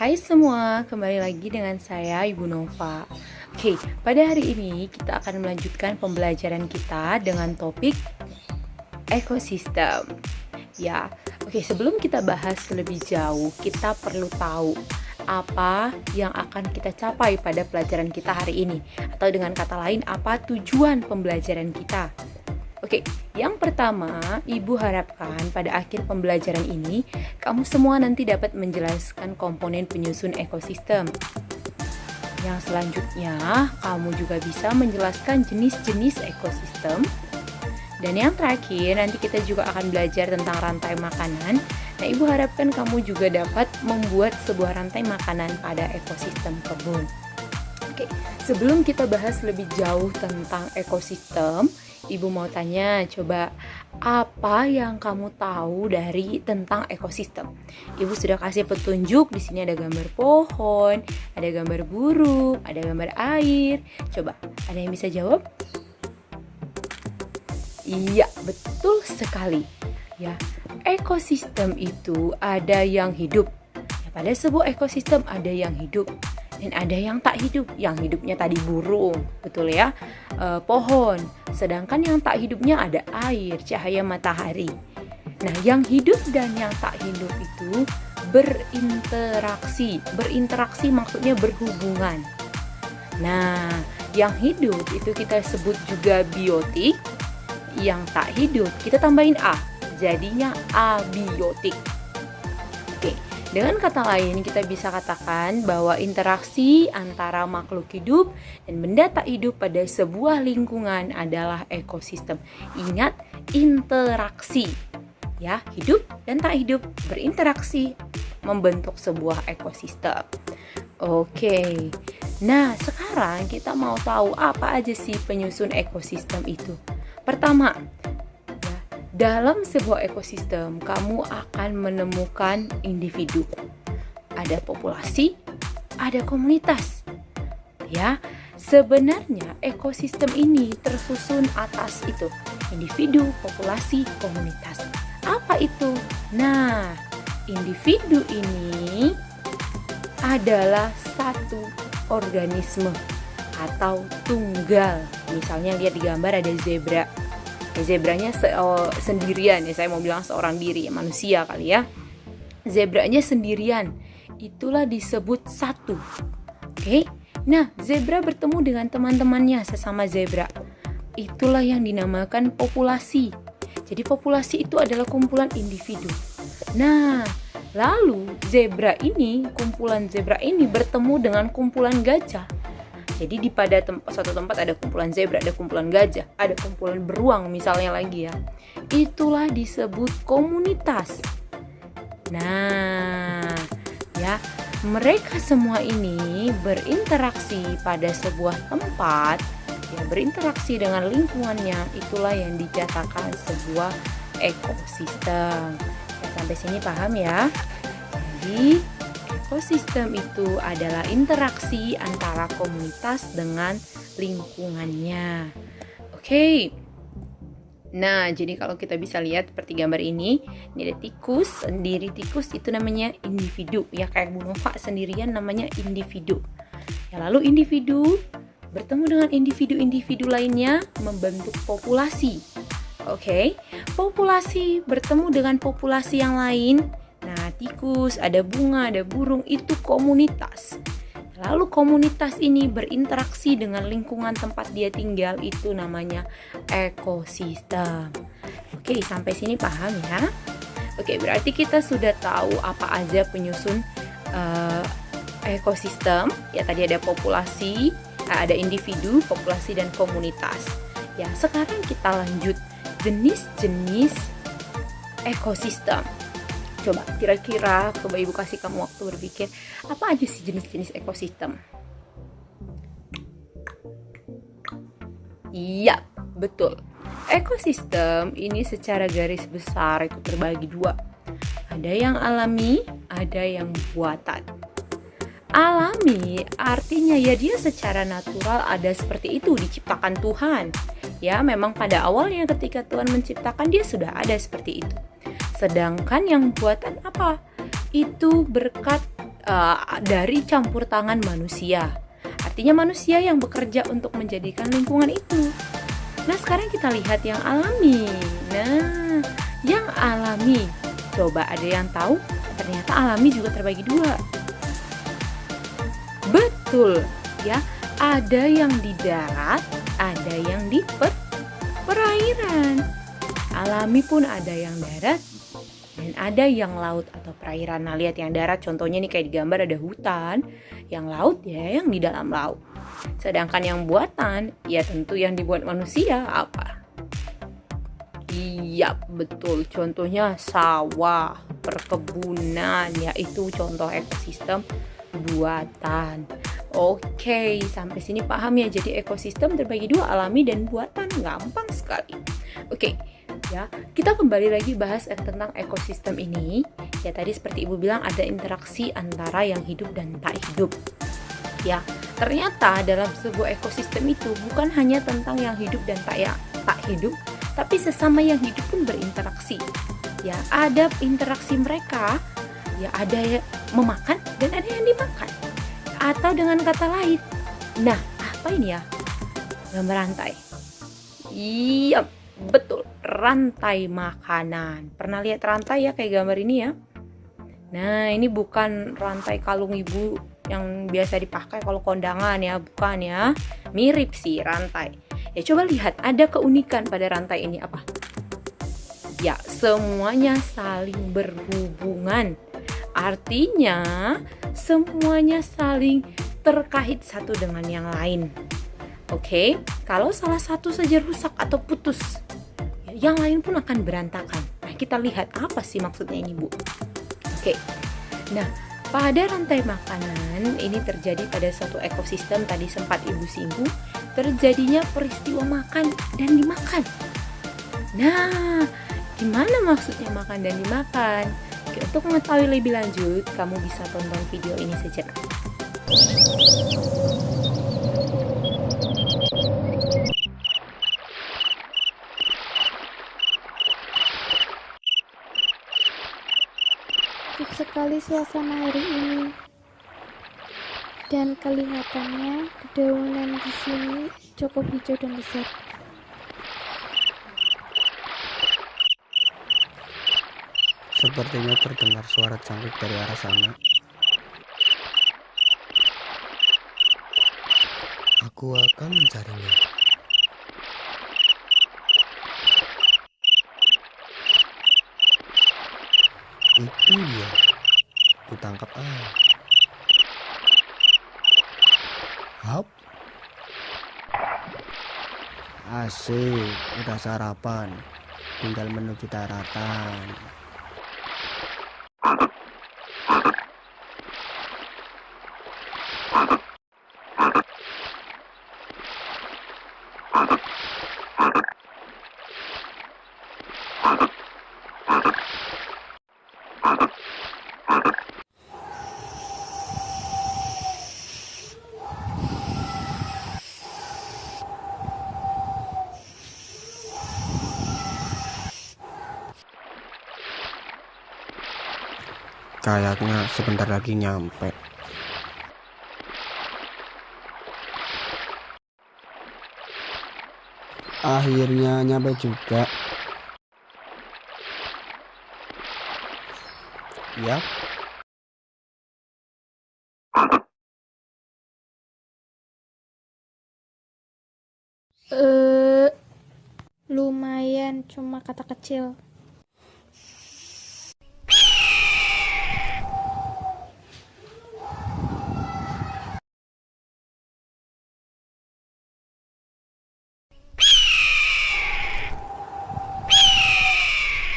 Hai semua, kembali lagi dengan saya Ibu Nova. Oke, pada hari ini kita akan melanjutkan pembelajaran kita dengan topik ekosistem. Ya, oke, sebelum kita bahas lebih jauh, kita perlu tahu apa yang akan kita capai pada pelajaran kita hari ini, atau dengan kata lain, apa tujuan pembelajaran kita. Oke, yang pertama, Ibu harapkan pada akhir pembelajaran ini, kamu semua nanti dapat menjelaskan komponen penyusun ekosistem. Yang selanjutnya, kamu juga bisa menjelaskan jenis-jenis ekosistem. Dan yang terakhir, nanti kita juga akan belajar tentang rantai makanan. Nah, Ibu harapkan kamu juga dapat membuat sebuah rantai makanan pada ekosistem kebun. Oke, sebelum kita bahas lebih jauh tentang ekosistem, Ibu mau tanya, coba apa yang kamu tahu dari tentang ekosistem? Ibu sudah kasih petunjuk, di sini ada gambar pohon, ada gambar burung, ada gambar air. Coba, ada yang bisa jawab? Iya, betul sekali. Ya, ekosistem itu ada yang hidup. Ya, pada sebuah ekosistem ada yang hidup dan ada yang tak hidup. Yang hidupnya tadi burung, betul ya, pohon. Sedangkan yang tak hidupnya ada air, cahaya matahari. Nah, yang hidup dan yang tak hidup itu berinteraksi. Berinteraksi maksudnya berhubungan. Nah, yang hidup itu kita sebut juga biotik. Yang tak hidup kita tambahin A, jadinya abiotik. Oke, dengan kata lain kita bisa katakan bahwa interaksi antara makhluk hidup dan benda tak hidup pada sebuah lingkungan adalah ekosistem. Ingat, interaksi. Ya, hidup dan tak hidup berinteraksi membentuk sebuah ekosistem. Oke. Nah, sekarang kita mau tahu apa aja sih penyusun ekosistem itu. Pertama, ya, dalam sebuah ekosistem kamu akan menemukan individu. Ada populasi, ada komunitas. Ya, sebenarnya ekosistem ini tersusun atas itu, individu, populasi, komunitas. Apa itu? Nah, individu ini adalah satu organisme atau tunggal. Misalnya lihat di gambar ada zebra. Zebranya sendirian ya, saya mau bilang seorang diri ya, manusia kali ya. Zebranya sendirian. Itulah disebut satu. Oke. Nah, zebra bertemu dengan teman-temannya sesama zebra. Itulah yang dinamakan populasi. Jadi populasi itu adalah kumpulan individu. Nah, lalu kumpulan zebra ini bertemu dengan kumpulan gajah. Jadi pada suatu tempat ada kumpulan zebra, ada kumpulan gajah, ada kumpulan beruang misalnya lagi ya. Itulah disebut komunitas. Nah, ya, mereka semua ini berinteraksi pada sebuah tempat, ya, berinteraksi dengan lingkungannya. Itulah yang dikatakan sebuah ekosistem. Ya, sampai sini paham ya? Jadi ekosistem itu adalah interaksi antara komunitas dengan lingkungannya. Oke. Nah, jadi kalau kita bisa lihat seperti gambar ini ada tikus sendiri. Tikus itu namanya individu. Ya, kayak Bu Nova sendirian namanya individu. Ya, lalu individu bertemu dengan individu-individu lainnya membentuk populasi. Oke. Populasi bertemu dengan populasi yang lain. Nah, tikus, ada bunga, ada burung, itu komunitas. Lalu komunitas ini berinteraksi dengan lingkungan tempat dia tinggal, itu namanya ekosistem. Oke, sampai sini paham ya? Oke, berarti kita sudah tahu apa aja penyusun ekosistem. Ya, tadi ada populasi, ada individu, populasi, dan komunitas. Ya, sekarang kita lanjut jenis-jenis ekosistem. Coba kira-kira, coba Ibu kasih kamu waktu berpikir, apa aja sih jenis-jenis ekosistem? Iya, betul. Ekosistem ini secara garis besar itu terbagi dua. Ada yang alami, ada yang buatan. Alami artinya ya dia secara natural ada seperti itu, diciptakan Tuhan. Ya, memang pada awalnya ketika Tuhan menciptakan dia sudah ada seperti itu. Sedangkan yang buatan apa? Itu berkat dari campur tangan manusia. Artinya manusia yang bekerja untuk menjadikan lingkungan itu. Nah, sekarang kita lihat yang alami. Nah, yang alami, coba ada yang tahu? Ternyata alami juga terbagi dua. Betul, ya. Ada yang di darat, ada yang di perairan. Alami pun ada yang darat dan ada yang laut atau perairan. Nah, lihat yang darat contohnya nih kayak di gambar ada hutan, yang laut ya yang di dalam laut. Sedangkan yang buatan ya tentu yang dibuat manusia apa? Iya, betul. Contohnya sawah, perkebunan, yaitu contoh ekosistem buatan. Oke, sampai sini paham ya. Jadi ekosistem terbagi dua, alami dan buatan. Gampang sekali. Oke, ya. Kita kembali lagi bahas tentang ekosistem ini. Ya, tadi seperti Ibu bilang ada interaksi antara yang hidup dan tak hidup. Ya, ternyata dalam sebuah ekosistem itu bukan hanya tentang yang hidup dan tak hidup, tapi sesama yang hidup pun berinteraksi. Ya, ada interaksi mereka. Ya, ada yang memakan dan ada yang dimakan. Atau dengan kata lain, nah apa ini ya? Gambar rantai. Iya, betul, rantai makanan. Pernah lihat rantai ya kayak gambar ini ya? Nah, ini bukan rantai kalung ibu yang biasa dipakai kalau kondangan ya, bukan ya. Mirip sih rantai. Ya coba lihat, ada keunikan pada rantai ini apa? Ya, semuanya saling berhubungan. Artinya, semuanya saling terkait satu dengan yang lain. Oke, kalau salah satu saja rusak atau putus, yang lain pun akan berantakan. Nah, kita lihat apa sih maksudnya ini, Bu? Oke, nah pada rantai makanan ini terjadi pada suatu ekosistem tadi sempat Ibu singgung, terjadinya peristiwa makan dan dimakan. Nah, gimana maksudnya makan dan dimakan? Oke, untuk mengetahui lebih lanjut, kamu bisa tonton video ini sejenak. Cantik sekali suasana hari ini. Dan kelihatannya dedaunan di sini cukup hijau dan besar. Sepertinya terdengar suara cangkrik dari arah sana. Aku akan mencarinya. Itu dia. Kutangkap Hap. Asik, udah sarapan. Tinggal menuju daratan. Kayaknya sebentar lagi nyampe. Akhirnya nyampe juga. Yap. Lumayan, cuma kata kecil.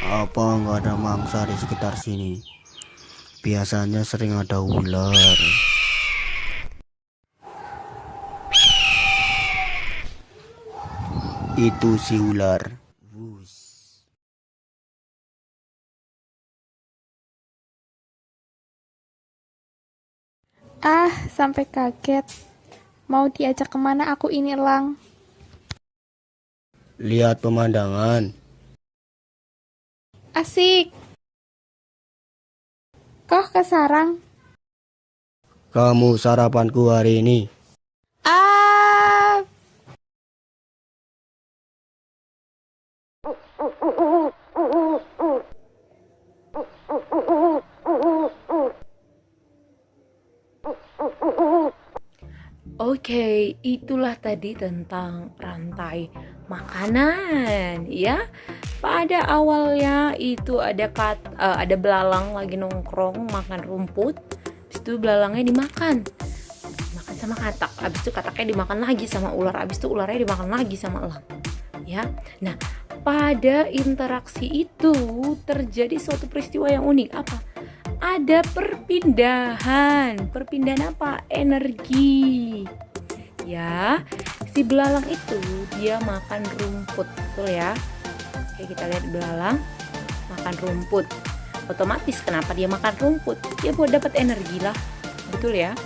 Apa nggak ada mangsa di sekitar sini? Biasanya sering ada ular. Itu si ular. Sampai kaget. Mau diajak kemana aku ini, Lang? Lihat pemandangan. Asik. Kok ke sarang? kamu sarapanku hari ini. Ah, Oke, itulah tadi tentang rantai makanan ya. Pada awalnya itu ada belalang lagi nongkrong makan rumput. Habis itu belalangnya dimakan sama katak. Habis itu kataknya dimakan lagi sama ular. Habis itu ularnya dimakan lagi sama elang. Ya. Nah, pada interaksi itu terjadi suatu peristiwa yang unik. Apa? Ada perpindahan apa? Energi. Ya, si belalang itu dia makan rumput, betul ya? Oke, kita lihat belalang makan rumput. Otomatis kenapa dia makan rumput? Dia buat dapat energi lah, betul ya?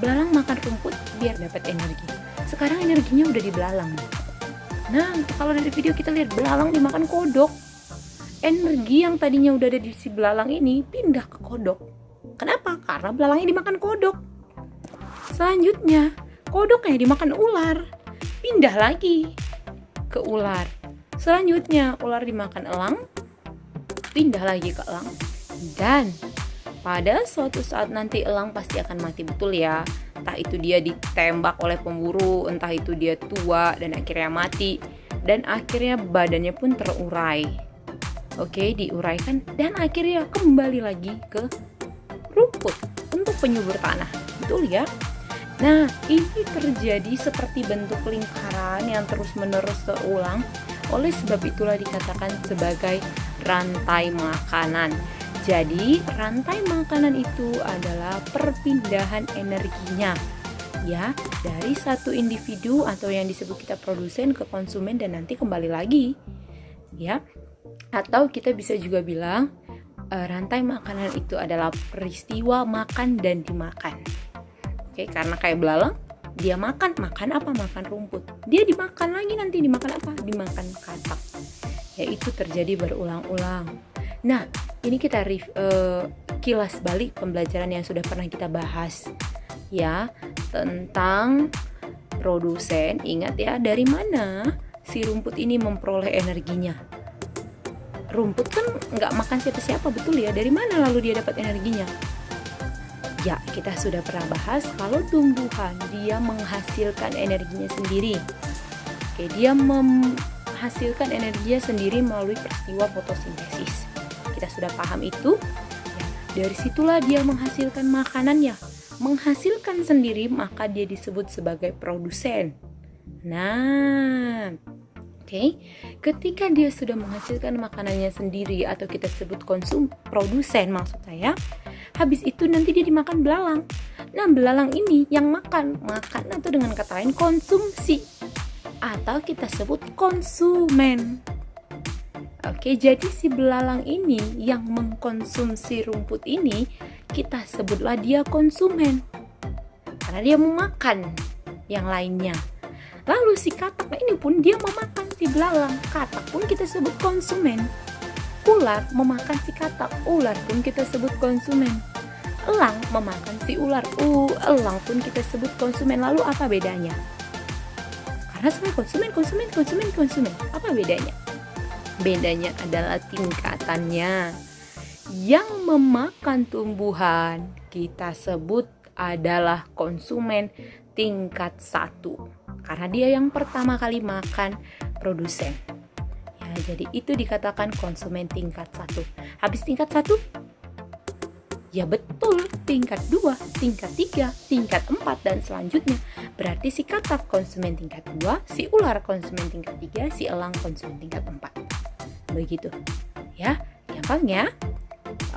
Belalang makan rumput biar dapat energi. Sekarang energinya udah di belalang. Nah, kalau dari video kita lihat belalang dimakan kodok. Energi yang tadinya udah ada di si belalang ini pindah ke kodok. Kenapa? Karena belalangnya dimakan kodok. Selanjutnya, kodoknya dimakan ular. Pindah lagi ke ular. Selanjutnya, ular dimakan elang. Pindah lagi ke elang. Dan pada suatu saat nanti elang pasti akan mati, betul ya? Entah itu dia ditembak oleh pemburu, entah itu dia tua dan akhirnya mati. Dan akhirnya badannya pun terurai. Oke, diuraikan dan akhirnya kembali lagi ke rumput untuk penyubur tanah. Betul ya? Nah, ini terjadi seperti bentuk lingkaran yang terus-menerus terulang. Oleh sebab itulah dikatakan sebagai rantai makanan. Jadi, rantai makanan itu adalah perpindahan energinya ya, dari satu individu atau yang disebut kita produsen ke konsumen dan nanti kembali lagi. Ya. Atau kita bisa juga bilang rantai makanan itu adalah peristiwa makan dan dimakan. Oke, karena kayak belalang, dia makan apa? Makan rumput. Dia dimakan lagi nanti dimakan apa? Dimakan katak. Yaitu terjadi berulang-ulang. Nah, ini kita kilas balik pembelajaran yang sudah pernah kita bahas ya, tentang produsen. Ingat ya, dari mana si rumput ini memperoleh energinya? Rumput kan nggak makan siapa-siapa, betul ya? Dari mana lalu dia dapat energinya? Ya, kita sudah pernah bahas kalau tumbuhan dia menghasilkan energinya sendiri. Oke, dia menghasilkan energinya sendiri melalui peristiwa fotosintesis. Kita sudah paham itu. Ya, dari situlah dia menghasilkan makanannya. Menghasilkan sendiri, maka dia disebut sebagai produsen. Nah, oke, ketika dia sudah menghasilkan makanannya sendiri atau kita sebut produsen maksud saya, habis itu nanti dia dimakan belalang. Nah, belalang ini yang makan atau dengan kata lain konsumsi atau kita sebut konsumen. Oke, jadi si belalang ini yang mengkonsumsi rumput ini kita sebutlah dia konsumen karena dia memakan yang lainnya. Lalu si katak ini pun dia memakan si belalang. Katak pun kita sebut konsumen. Ular memakan si katak. Ular pun kita sebut konsumen. Elang memakan si ular. Elang pun kita sebut konsumen. Lalu apa bedanya? Karena semua konsumen. Apa bedanya? Bedanya adalah tingkatannya. Yang memakan tumbuhan kita sebut adalah konsumen tingkat 1. Karena dia yang pertama kali makan produsen. Ya, jadi itu dikatakan konsumen tingkat 1. Habis tingkat 1? Ya betul, tingkat 2, tingkat 3, tingkat 4 dan selanjutnya. Berarti si katak konsumen tingkat 2, si ular konsumen tingkat 3, si elang konsumen tingkat 4. Begitu. Ya, gampang ya?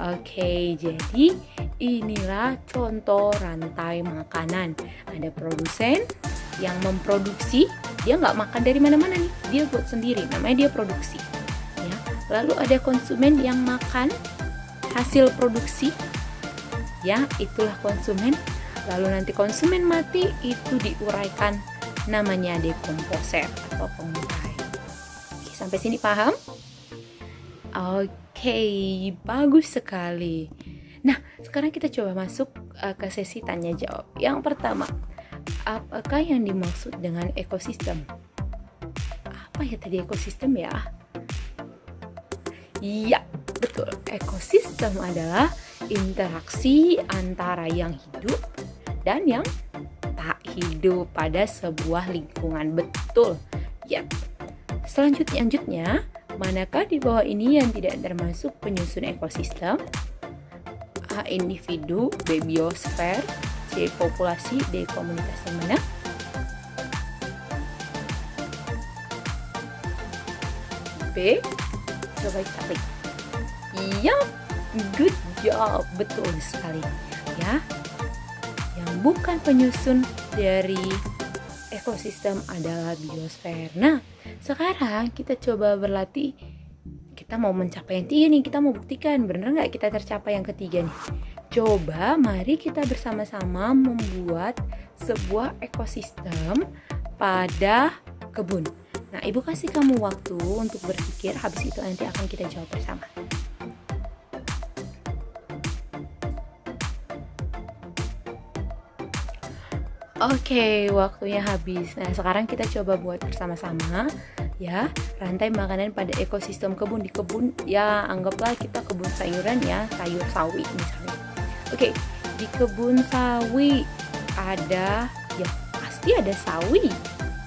Oke, jadi inilah contoh rantai makanan. Ada produsen yang memproduksi, dia nggak makan dari mana-mana nih, dia buat sendiri, namanya dia produksi. Ya, lalu ada konsumen yang makan hasil produksi, ya itulah konsumen. Lalu nanti konsumen mati, itu diuraikan, namanya dekomposer atau pengurai. Oke, sampai sini paham? Oke, bagus sekali. Nah, sekarang kita coba masuk ke sesi tanya jawab. Yang pertama, apakah yang dimaksud dengan ekosistem? Apa ya tadi ekosistem ya? Iya, betul. Ekosistem adalah interaksi antara yang hidup dan yang tak hidup pada sebuah lingkungan. Betul. Ya. Selanjutnya, manakah di bawah ini yang tidak termasuk penyusun ekosistem? A. Individu, B. Biosfer, C. Populasi, D. Komunitas. Yang mana? B. Coba kita klik. Iya, good job, betul sekali. Ya, yang bukan penyusun dari ekosistem adalah biosfer. Nah, sekarang kita coba berlatih. Kita mau mencapai yang tiga nih, kita mau buktikan bener nggak kita tercapai yang ketiga nih. Coba mari kita bersama-sama membuat sebuah ekosistem pada kebun. Nah, Ibu kasih kamu waktu untuk berpikir, habis itu nanti akan kita jawab bersama. Oke, waktunya habis. Nah, sekarang kita coba buat bersama-sama ya, rantai makanan pada ekosistem kebun. Di kebun ya, anggaplah kita kebun sayuran ya, sayur sawi misalnya. Oke, di kebun sawi ada, ya pasti ada sawi.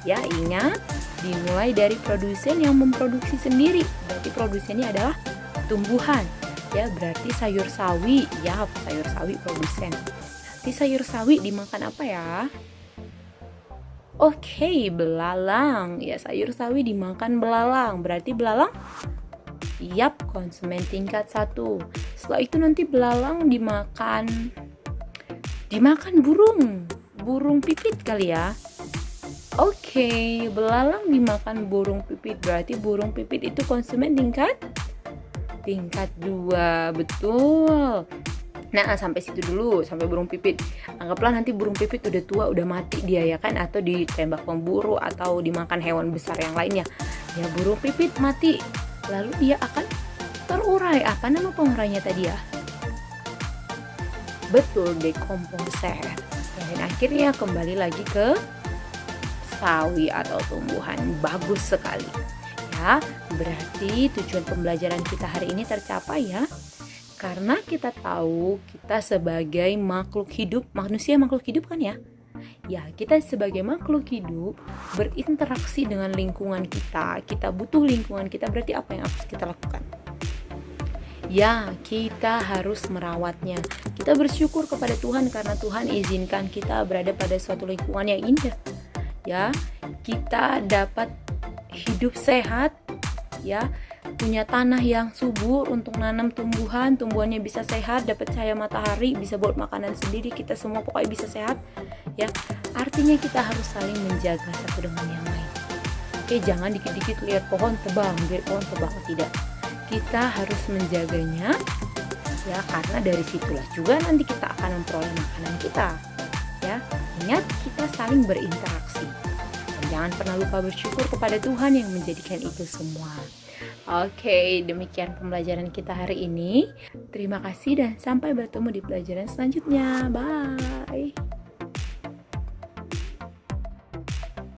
Ya, ingat, dimulai dari produsen yang memproduksi sendiri. Berarti produsennya adalah tumbuhan. Ya, berarti sayur sawi, ya sayur sawi produsen. Nanti sayur sawi dimakan apa ya? Oke, belalang. Ya, sayur sawi dimakan belalang. Berarti belalang? Yap, konsumen tingkat 1. Setelah itu nanti belalang dimakan burung pipit kali ya. Oke, belalang dimakan burung pipit. Berarti burung pipit itu konsumen tingkat 2. Betul. Nah, sampai situ dulu, sampai burung pipit. Anggaplah nanti burung pipit udah tua, udah mati dia ya kan, atau ditembak pemburu atau dimakan hewan besar yang lainnya. Ya, burung pipit mati. Lalu dia akan terurai. Apa nama pengurainya tadi ya? Betul, dekomposer. Dan akhirnya kembali lagi ke sawi atau tumbuhan. Bagus sekali. Ya, berarti tujuan pembelajaran kita hari ini tercapai ya. Karena kita tahu kita sebagai makhluk hidup, manusia makhluk hidup kan ya? Ya, kita sebagai makhluk hidup berinteraksi dengan lingkungan kita. Kita butuh lingkungan kita, berarti apa yang harus kita lakukan? Ya, kita harus merawatnya. Kita bersyukur kepada Tuhan karena Tuhan izinkan kita berada pada suatu lingkungan yang indah. Ya, kita dapat hidup sehat, ya, punya tanah yang subur untuk nanam tumbuhannya bisa sehat, dapat cahaya matahari, bisa buat makanan sendiri, kita semua pokoknya bisa sehat ya. Artinya kita harus saling menjaga satu dengan yang lain. Oke, jangan dikit-dikit lihat pohon tebang, tidak. Kita harus menjaganya ya, karena dari situlah juga nanti kita akan memperoleh makanan kita ya. Ingat, kita saling berinteraksi. Dan jangan pernah lupa bersyukur kepada Tuhan yang menjadikan itu semua. Oke, demikian pembelajaran kita hari ini. Terima kasih dan sampai bertemu di pelajaran selanjutnya. Bye.